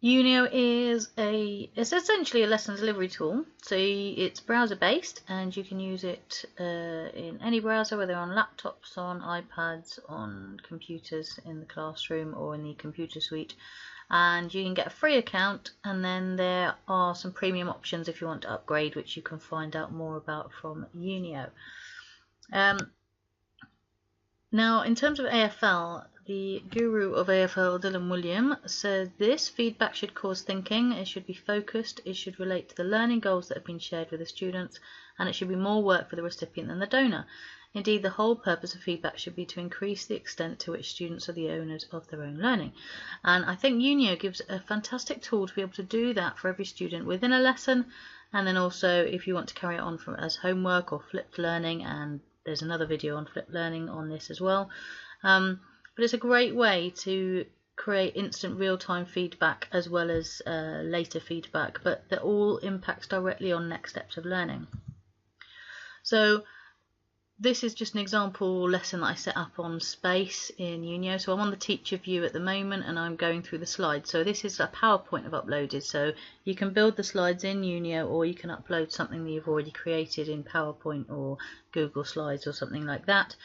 Unio is it's essentially a lesson delivery tool. So it's browser based, and you can use it in any browser, whether on laptops, on iPads, on computers in the classroom or in the computer suite. And you can get a free account, and then there are some premium options if you want to upgrade, which you can find out more about from Unio. Now, in terms of AFL, the guru of AFL, Dylan William, said this feedback should cause thinking, it should be focused, it should relate to the learning goals that have been shared with the students, and it should be more work for the recipient than the donor. Indeed, the whole purpose of feedback should be to increase the extent to which students are the owners of their own learning. And I think Unio gives a fantastic tool to be able to do that for every student within a lesson, and then also if you want to carry it on from as homework or flipped learning, and there's another video on flipped learning on this as well. But it's a great way to create instant real-time feedback as well as later feedback, but that all impacts directly on next steps of learning. So this is just an example lesson that I set up on space in Unio. So I'm on the teacher view at the moment, and I'm going through the slides. So this is a PowerPoint I've uploaded. So you can build the slides in Unio, or you can upload something that you've already created in PowerPoint or Google Slides or something like that.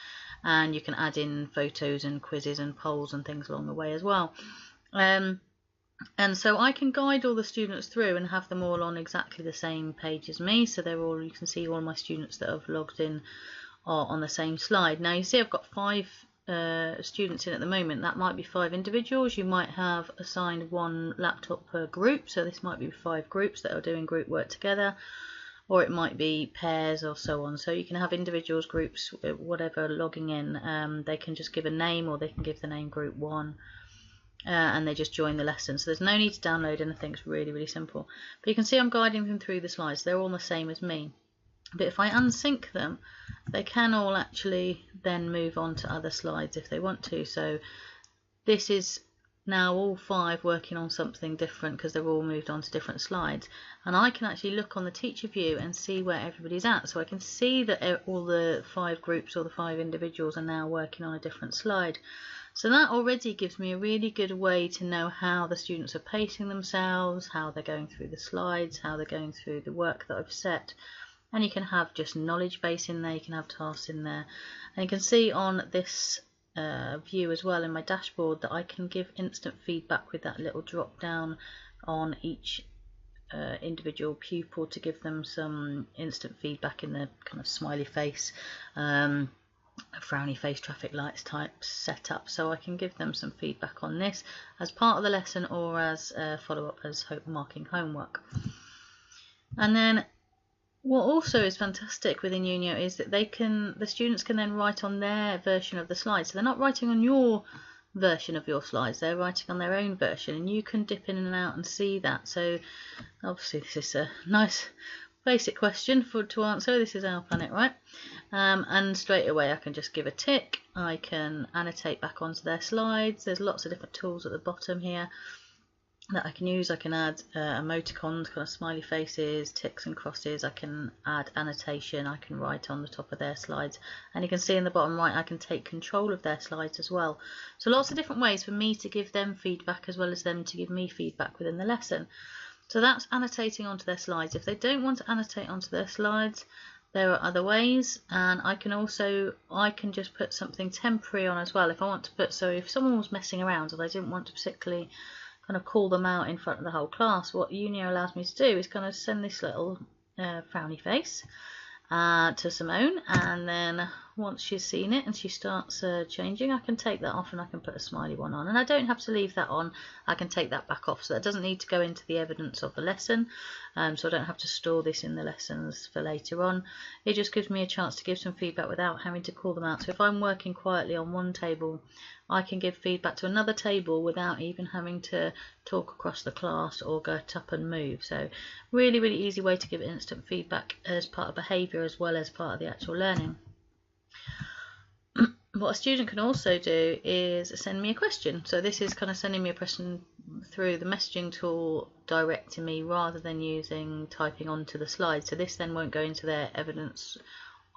And you can add in photos and quizzes and polls and things along the way as well. And so I can guide all the students through and have them all on exactly the same page as me. So they're all, you can see all my students that have logged in are on the same slide. Now you see I've got 5 students in at the moment. That might be 5 individuals. You might have assigned 1 laptop per group, so this might be 5 groups that are doing group work together, or it might be pairs or so on. So you can have individuals, groups, whatever, logging in. They can just give a name, or they can give the name group 1, and they just join the lesson. So there's no need to download anything. It's really, really simple. But you can see I'm guiding them through the slides. They're all the same as me. But if I unsync them, they can all actually then move on to other slides if they want to. So this is now all 5 working on something different because they're all moved on to different slides. And I can actually look on the teacher view and see where everybody's at. So I can see that all the 5 groups or the 5 individuals are now working on a different slide. So that already gives me a really good way to know how the students are pacing themselves, how they're going through the slides, how they're going through the work that I've set. And you can have just knowledge base in there, you can have tasks in there. And you can see on this view as well in my dashboard that I can give instant feedback with that little drop down on each individual pupil to give them some instant feedback in the kind of smiley face, frowny face, traffic lights type setup. So I can give them some feedback on this as part of the lesson or as follow-up as marking homework. And then what also is fantastic within Unio is that the students can then write on their version of the slides. So they're not writing on your version of your slides, they're writing on their own version, and you can dip in and out and see that. So obviously this is a nice basic question to answer. This is our planet, right? And straight away I can just give a tick. I can annotate back onto their slides. There's lots of different tools at the bottom here that I can use. I can add emoticons, kind of smiley faces, ticks and crosses. I can add annotation. I can write on the top of their slides, and you can see in the bottom right I can take control of their slides as well. So lots of different ways for me to give them feedback as well as them to give me feedback within the lesson. So that's annotating onto their slides. If they don't want to annotate onto their slides, there are other ways, and I can just put something temporary on as well if I want to put. So if someone was messing around and I didn't want to particularly kind of call them out in front of the whole class, what Unio allows me to do is kind of send this little frowny face to Simone, and then once she's seen it and she starts changing, I can take that off and I can put a smiley one on, and I don't have to leave that on. I can take that back off, so that doesn't need to go into the evidence of the lesson, so I don't have to store this in the lessons for later on. It just gives me a chance to give some feedback without having to call them out. So if I'm working quietly on one table, I can give feedback to another table without even having to talk across the class or get up and move. So really, really easy way to give instant feedback as part of behaviour as well as part of the actual learning. What a student can also do is send me a question. So this is kind of sending me a question through the messaging tool direct to me rather than using typing onto the slide. So this then won't go into their evidence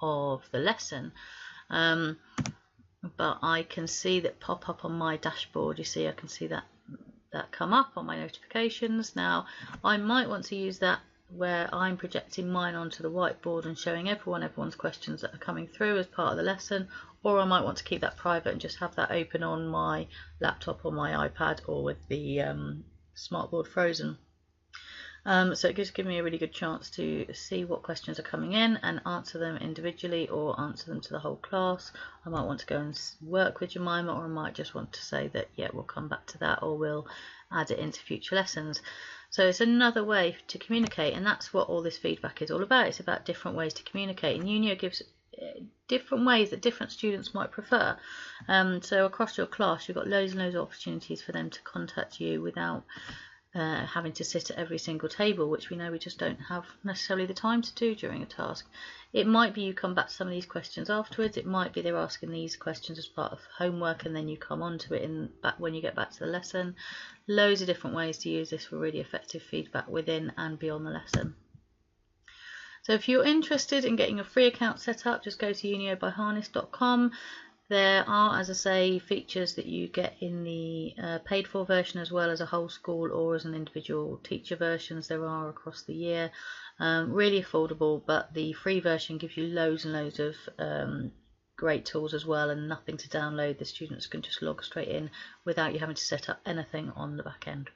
of the lesson. But I can see that pop up on my dashboard. You see, I can see that that come up on my notifications. Now, I might want to use that where I'm projecting mine onto the whiteboard and showing everyone's questions that are coming through as part of the lesson, or I might want to keep that private and just have that open on my laptop or my iPad or with the smartboard frozen. So it gives me a really good chance to see what questions are coming in and answer them individually or answer them to the whole class. I might want to go and work with Jemima, or I might just want to say that, yeah, we'll come back to that, or we'll add it into future lessons. So it's another way to communicate, and that's what all this feedback is all about. It's about different ways to communicate, and Unio gives different ways that different students might prefer. So across your class, you've got loads and loads of opportunities for them to contact you without having to sit at every single table, which we know we just don't have necessarily the time to do during a task. It might be you come back to some of these questions afterwards. It might be they're asking these questions as part of homework and then you come on to it when you get back to the lesson. Loads of different ways to use this for really effective feedback within and beyond the lesson. So if you're interested in getting a free account set up, just go to uniobyharness.com. There are, as I say, features that you get in the paid for version as well as a whole school or as an individual teacher versions. There are across the year. Really affordable, but the free version gives you loads and loads of great tools as well, and nothing to download. The students can just log straight in without you having to set up anything on the back end.